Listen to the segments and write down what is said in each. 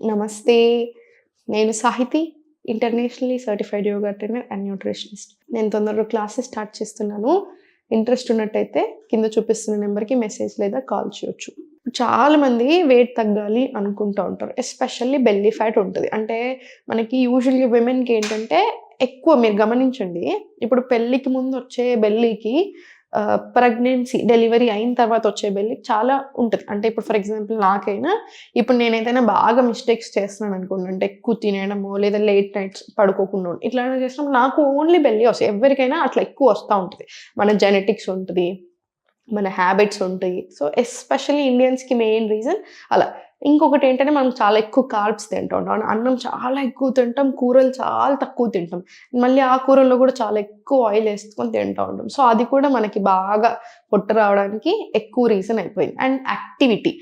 నమస్తే. నేను Sahithi, internationally certified yoga trainer and nutritionist. నేను తొందరగా క్లాసెస్ స్టార్ట్ చేస్తున్నాను. ఇంట్రెస్ట్ ఉన్నట్టయితే కింద చూపిస్తున్న నెంబర్‌కి మెసేజ్ లేదా కాల్ చేయొచ్చు. చాలామంది వెయిట్ తగ్గాలి అనుకుంటూ ఉంటారు. ఎస్పెషల్లీ బెల్లీ ఫ్యాట్ ఉంటది. అంటే మనకి యూజువల్‌గా విమెన్‌కి ఏంటంటే ఎక్కువ మీరు గమనించండి. ఇప్పుడు పెళ్ళికి ముందు వచ్చే బెల్లీకి ప్రెగ్నెన్సీ డెలివరీ అయిన తర్వాత వచ్చే బెల్లీకి చాలా ఉంటది. అంటే ఇప్పుడు ఫర్ ఎగ్జాంపుల్ నాకైనా ఇప్పుడు నేనేదైనా బాగా మిస్టేక్స్ చేస్తున్నాను అనుకోండి. అంటే ఎక్కువ తినేయడమో లేదా లేట్ నైట్స్ పడుకోకుండా ఇట్లాంటివి చేసినప్పుడు నాకు ఓన్లీ బెల్లీ వస్తాయి. ఎవరికైనా అట్లా ఎక్కువ వస్తా ఉంటది. మన జెనెటిక్స్ ఉంటది. మన హ్యాబిట్స్ ఉంటాయి. సో, ఎస్పెషల్లీ ఇండియన్స్‌కి మెయిన్ రీజన్ అలా. ఇంకొకటేంటంటే మనం చాలా ఎక్కువ కార్బ్స్ తింటూ ఉంటాం. అన్నం చాలా ఎక్కువ తింటాం. కూరలు చాలా తక్కువ తింటాం. మళ్ళీ ఆ కూరల్లో కూడా చాలా ఎక్కువ ఆయిల్ ఏసుకొని తింటూ ఉంటాం. సో, అది కూడా మనకి బాగా పొట్ట రావడానికి ఎక్కువ రీజన్ అయిపోయింది. అండ్ యాక్టివిటీ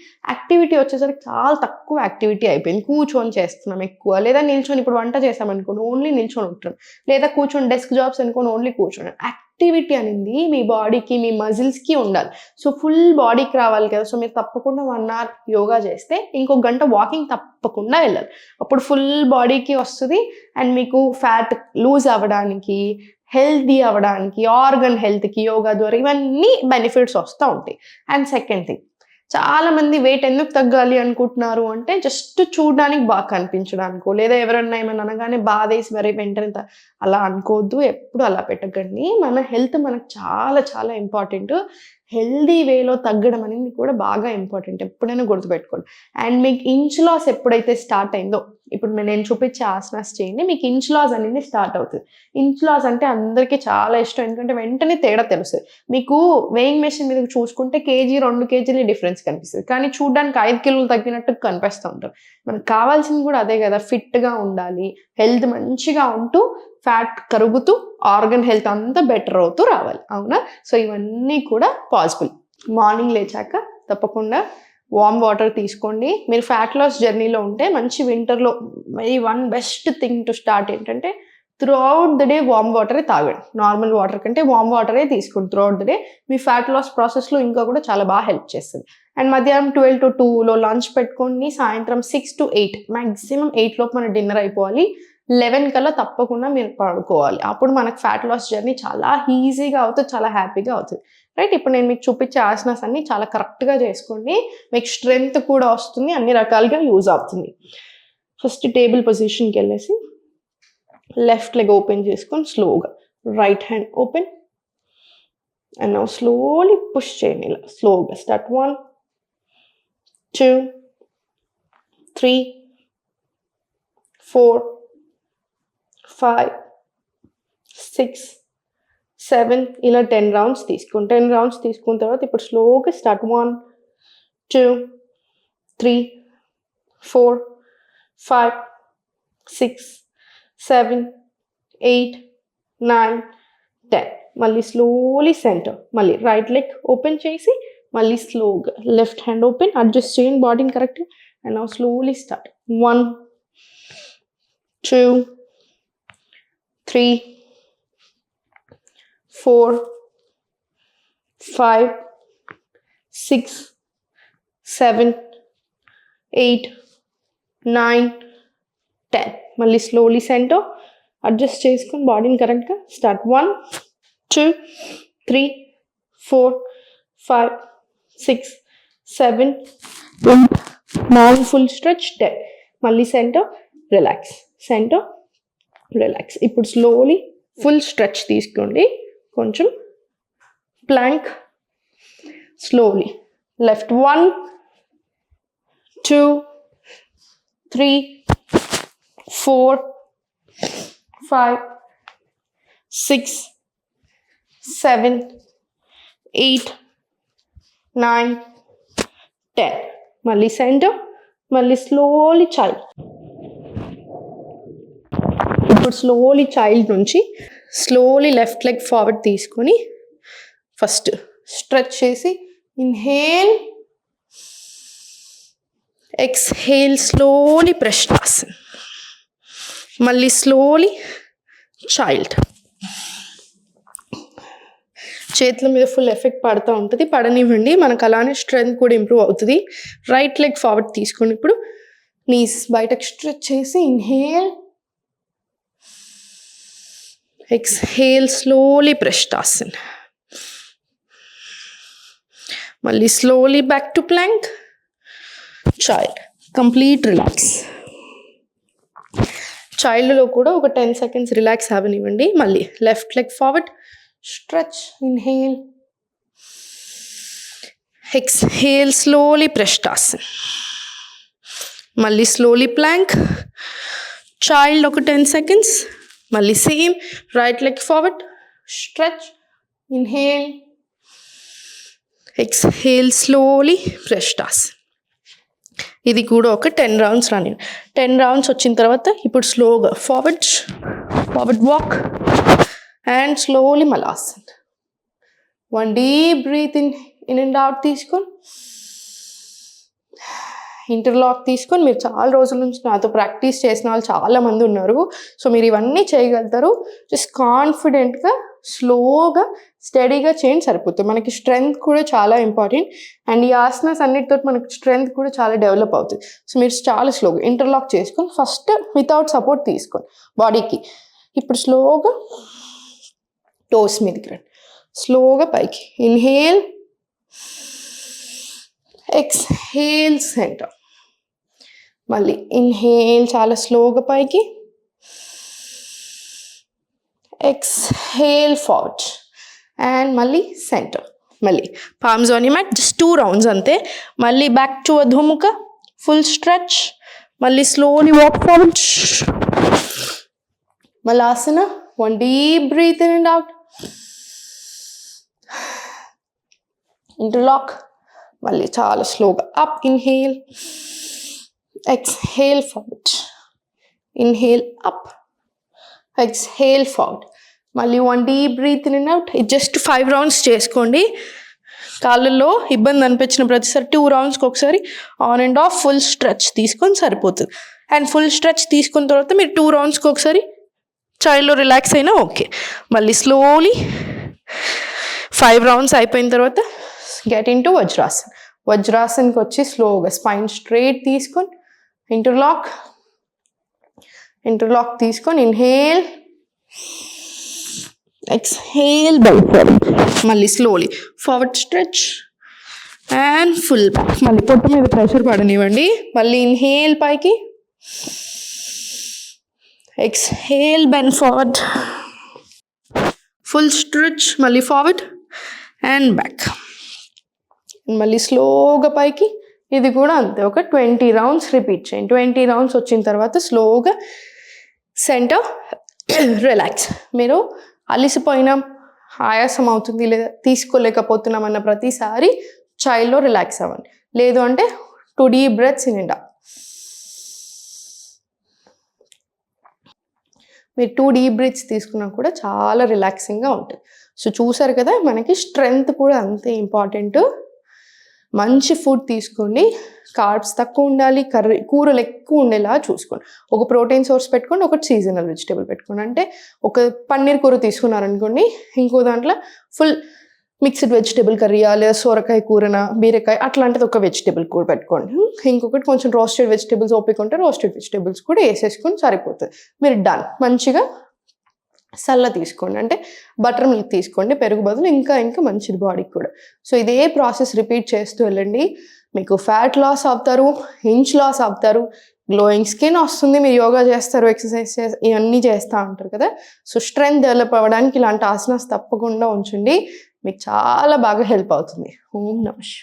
వచ్చేసరికి చాలా తక్కువ యాక్టివిటీ అయిపోయింది. కూర్చొని చేస్తున్నాం ఎక్కువ. లేదా నిల్చొని ఇప్పుడు వంట చేశామనుకోండి ఓన్లీ నిల్చొని ఉంటున్నాం. లేదా కూర్చొని డెస్క్ జాబ్స్ అనుకోని ఓన్లీ కూర్చోడం. యాక్టివిటీ అనేది మీ బాడీకి, మీ మజిల్స్‌కి ఉండాలి. సో, ఫుల్ బాడీకి రావాలి కదా! సో, మీరు తప్పకుండా 1 అవర్ యోగా చేస్తే, ఇంకో గంట వాకింగ్ తప్పకుండా వెళ్ళాలి. అప్పుడు ఫుల్ బాడీకి వస్తది. అండ్ మీకు ఫ్యాట్ లూజ్ అవ్వడానికి, హెల్తీ అవ్వడానికి, ఆర్గన్ హెల్త్‌కి యోగా ద్వారా ఇవన్నీ బెనిఫిట్స్ వస్తా ఉంటాయి. అండ్ సెకండ్ థింగ్ చాలామంది వెయిట్ ఎందుకు తగ్గాలి అనుకుంటున్నారు అంటే, జస్ట్ చూడడానికి బాగా కనిపించడానికో, లేదా ఎవరన్నా ఏమన్నా అనగానే బాధేసి మరి వెంటనే అలా అనుకోవద్దు. ఎప్పుడు అలా పెట్టకండి. మన హెల్త్ మనకు చాలా చాలా ఇంపార్టెంట్. హెల్తీ వేలో తగ్గడం అనేది కూడా బాగా ఇంపార్టెంట్. ఎప్పుడైనా గుర్తుపెట్టుకోండి. అండ్ మీకు ఇంచ్ లాస్ ఎప్పుడైతే స్టార్ట్ అయిందో, ఇప్పుడు నేను చూపించే ఆసనాస్ చేయండి. మీకు ఇంచ్ లాస్ అనేది స్టార్ట్ అవుతది. ఇంచ్ లాస్ అంటే అందరికీ చాలా ఇష్టం. ఎందుకంటే వెంటనే తేడా తెలుస్తది. మీకు వేయింగ్ మెషిన్ మీద చూసుకుంటే కేజీ, 2 కేజీలు డిఫరెన్స్ కనిపిస్తది. కానీ చూడ్డానికి 5 కిలోలు తగ్గినట్టు కనిపిస్తూ ఉంటారు. మనకు కావాల్సింది కూడా అదే కదా! ఫిట్‌గా ఉండాలి. హెల్త్ మంచిగా ఉంటూ, ఫ్యాట్ కరుగుతూ, ఆర్గన్ హెల్త్ అంతా బెటర్ అవుతూ రావాలి. అవునా? సో, ఇవన్నీ కూడా పాసిబుల్. మార్నింగ్ లేచాక తప్పకుండా వార్మ్ వాటర్ తీసుకోండి. మీరు ఫ్యాట్ లాస్ జర్నీలో ఉంటే మంచి వింటర్‌లో one best thing to start ఏంటంటే త్రూఅవుట్ ద డే వార్మ్ వాటరే తాగండి. నార్మల్ వాటర్ కంటే వార్మ్ వాటరే తీసుకోండి త్రూఅవుట్ ద డే. మీ ఫ్యాట్ లాస్ ప్రాసెస్‌లో ఇంకా కూడా చాలా బాగా హెల్ప్ చేస్తది. అండ్ మధ్యాహ్నం 12-2లో లంచ్ పెట్టుకోండి. సాయంత్రం 6-8 మాక్సిమం 8 లోపు మన డిన్నర్ అయిపోవాలి. 11 కల్లా తప్పకుండా మీరు పడుకోవాలి. అప్పుడు మనకు ఫ్యాట్ లాస్ జర్నీ చాలా ఈజీగా అవుతది. చాలా హ్యాపీగా అవుతది. రైట్? ఇప్పుడు నేను మీకు చూపించే ఆసనాస్ అన్నీ చాలా కరెక్ట్‌గా చేసుకోండి. మీకు స్ట్రెంగ్త్ కూడా వస్తుంది. అన్ని రకాలుగా యూజ్ అవుతుంది. ఫస్ట్ టేబుల్ పొజిషన్‌కెళ్ళేసి లెఫ్ట్ లెగ్ ఓపెన్ చేసుకొని స్లోగా right hand open and now slowly push చేయండి ఇలా స్లోగా. స్టార్ట్ 1, 2, 3, 4, 5, 6, 7 ఇలా 10 రౌండ్స్ తీసుకోండి. 10 రౌండ్స్ తీసుకున్న తర్వాత ఇప్పుడు స్లోగా స్టార్ట్ 1, 2, 3, 4, 5, 6, 7, 8, 9, 10 మళ్ళీ స్లోలీ సెంటర్. మళ్ళీ రైట్ లెగ్ ఓపెన్ చేసి మళ్ళీ స్లోగా లెఫ్ట్ హ్యాండ్ ఓపెన్ అడ్జస్ట్ చేయండి బాడీని కరెక్ట్గా. అండ్ నౌ స్లోలీ స్టార్ట్ 1, 2, 3, 4, 5, 6, 7, 8, 9, 10 మళ్ళీ స్లోలీ సెంటర్ అడ్జస్ట్ చేసుకొని బాడీని కరెక్ట్గా. స్టార్ట్ 1, 2, 3, 4, 5, 6, 7, 8, 9 ఫుల్ స్ట్రెచ్ 10 మళ్ళీ సెంటర్ రిలాక్స్. Centre relax. ఇప్పుడు స్లోలీ ఫుల్ స్ట్రెచ్ తీసుకోండి. కొంచెం ప్లాంక్ స్లోలీ లెఫ్ట్ 1, 2, 3, 4, 5, 6, 7, 8, 9, 10 మళ్ళీ సెంటర్ మళ్ళీ స్లోలీ చైల్డ్. ఇప్పుడు స్లోలీ చైల్డ్ నుంచి స్లోలీ లెఫ్ట్ లెగ్ ఫార్వర్డ్ తీసుకొని ఫస్ట్ స్ట్రెచ్ చేసి ఇన్హేల్, ఎక్స్హేల్ స్లోలీ ప్రశ్నాసన్. మళ్ళీ స్లోలీ చైల్డ్. చేతుల మీద ఫుల్ ఎఫెక్ట్ పడుతూ ఉంటుంది. పడనివ్వండి, మనకు అలానే స్ట్రెంగ్త్ కూడా ఇంప్రూవ్ అవుతుంది. రైట్ లెగ్ ఫార్వర్డ్ తీసుకోండి. ఇప్పుడు నీస్ బయటకు స్ట్రెచ్ చేసి ఇన్హేల్, ఎక్స్హేల్, స్లోలీ ప్రశ్నాసన్. మళ్ళీ slowly back to plank, child, complete relax. చైల్డ్లో కూడా ఒక 10 seconds రిలాక్స్ అవ్వనివ్వండి. మళ్ళీ left leg forward, stretch, inhale, exhale, slowly ప్రశ్నాసన్. మళ్ళీ స్లోలీ ప్లాంక్, చైల్డ్ ఒక 10 seconds. మళ్ళీ same right leg forward, stretch, inhale, exhale, slowly ప్రశ్నాసన్. ఇది కూడా ఒక 10 rounds రాని. 10 rounds వచ్చిన తర్వాత ఇప్పుడు స్లోగా forward walk and slowly Malasana. 1 deep breath in and out తీసుకొని ఇంటర్లాక్ తీసుకొని. మీరు చాలా రోజుల నుంచి నాతో ప్రాక్టీస్ చేసిన వాళ్ళు చాలామంది ఉన్నారు. సో మీరు ఇవన్నీ చేయగలుగుతారు. జస్ట్ కాన్ఫిడెంట్గా స్లోగా స్టడీగా చేయండి, సరిపోతుంది. మనకి స్ట్రెంగ్త్ కూడా చాలా ఇంపార్టెంట్. అండ్ ఈ ఆసనాస్ అన్నిటితో మనకి స్ట్రెంగ్త్ కూడా చాలా డెవలప్ అవుతుంది. సో మీరు చాలా స్లోగా ఇంటర్లాక్ చేసుకొని ఫస్ట్ వితౌట్ సపోర్ట్ తీసుకోండి బాడీకి. ఇప్పుడు స్లోగా టోస్ మీదకి రండి, స్లోగా పైకి. Inhale, exhale, center. మళ్ళీ ఇన్హేల్, చాలా స్లోగా పైకి. ఎక్స్హేల్, ఫార్వర్డ్ అండ్ మళ్ళీ సెంటర్. మళ్ళీ palms on your mat. Just 2 rounds అంతే. మళ్ళీ back to Adhomukha, full stretch. మళ్ళీ slowly walk forward, Malasana. 1 deep breath in and out, interlock. మళ్ళీ చాలా స్లోగా up, inhale, exhale, forward, inhale, up, exhale, forward. మళ్ళీ 1 deep breath in and out. ఇది just 5 rounds చేసుకోండి. కాళ్ళల్లో ఇబ్బంది అనిపించిన ప్రతిసారి 2 roundsకి ఒకసారి on and of full stretch తీసుకొని సరిపోతుంది. అండ్ ఫుల్ స్ట్రెచ్ తీసుకున్న తర్వాత మీరు 2 roundsకి ఒకసారి చైల్డ్లో రిలాక్స్ అయినా ఓకే. మళ్ళీ స్లోలీ 5 rounds అయిపోయిన తర్వాత గెట్ ఇన్ టు వజ్రాసన్. వజ్రాసన్కి వచ్చి స్లోగా స్పైన్ స్ట్రైట్ తీసుకొని ఇంటర్లాక్ తీసుకొని ఇన్హేల్, ఎక్స్హేల్, బెండ్ ఫార్వర్డ్. మళ్ళీ slowly forward stretch and full back. మళ్ళీ పొట్ట మీద ప్రెషర్ పడనివ్వండి. మళ్ళీ ఇన్హేల్ పైకి, exhale, bend forward, full stretch. మళ్ళీ ఫార్వర్డ్ అండ్ బ్యాక్. మళ్ళీ స్లోగా పైకి. ఇది కూడా అంతే, ఒక 20 rounds రిపీట్ చేయండి. 20 rounds వచ్చిన తర్వాత స్లోగా సెంటర్, రిలాక్స్. మీరు అలిసిపోయినాం, ఆయాసం అవుతుంది, లేదా తీసుకోలేకపోతున్నాం అన్న ప్రతిసారి చైల్డ్లో రిలాక్స్ అవ్వండి. లేదు అంటే 2 deep breaths in and out. మీరు 2 deep breaths తీసుకున్నా కూడా చాలా రిలాక్సింగ్గా ఉంటుంది. సో చూసారు కదా, మనకి స్ట్రెంగ్త్ కూడా అంతే ఇంపార్టెంట్. మంచి ఫుడ్ తీసుకోండి, కార్బ్స్ తక్కువ ఉండాలి, కూరలు ఎక్కువ ఉండేలా చూసుకోండి. ఒక ప్రోటీన్ సోర్స్ పెట్టుకోండి, ఒకటి సీజనల్ వెజిటేబుల్ పెట్టుకోండి. అంటే ఒక పన్నీర్ కూర తీసుకున్నారనుకోండి, ఇంకో దాంట్లో ఫుల్ మిక్స్డ్ వెజిటేబుల్ కర్రీయా, లేదా సొరకాయ కూరన, బీరకాయ అట్లాంటిది ఒక వెజిటేబుల్ కూర పెట్టుకోండి. ఇంకొకటి కొంచెం రోస్టెడ్ వెజిటేబుల్స్ ఓపిక ఉంటే రోస్టెడ్ వెజిటేబుల్స్ కూడా వేసేసుకొని సరిపోతుంది. మీరు డన్. మంచిగా సల్ల తీసుకోండి, అంటే బటర్ మిల్క్ తీసుకోండి పెరుగు బదులు, ఇంకా మంచిది బాడీకి కూడా. సో ఇదే ప్రాసెస్ రిపీట్ చేస్తూ వెళ్ళండి. మీకు ఫ్యాట్ లాస్ అవుతారు, ఇంచ్ లాస్ అవుతారు, గ్లోయింగ్ స్కిన్ వస్తుంది. మీరు యోగా చేస్తారు, ఎక్సర్సైజ్ ఇవన్నీ చేస్తూ ఉంటారు కదా. సో స్ట్రెంగ్త్ డెవలప్ అవ్వడానికి ఇలాంటి ఆసనాస్ తప్పకుండా ఉంచండి, మీకు చాలా బాగా హెల్ప్ అవుతుంది. ఓం నమః.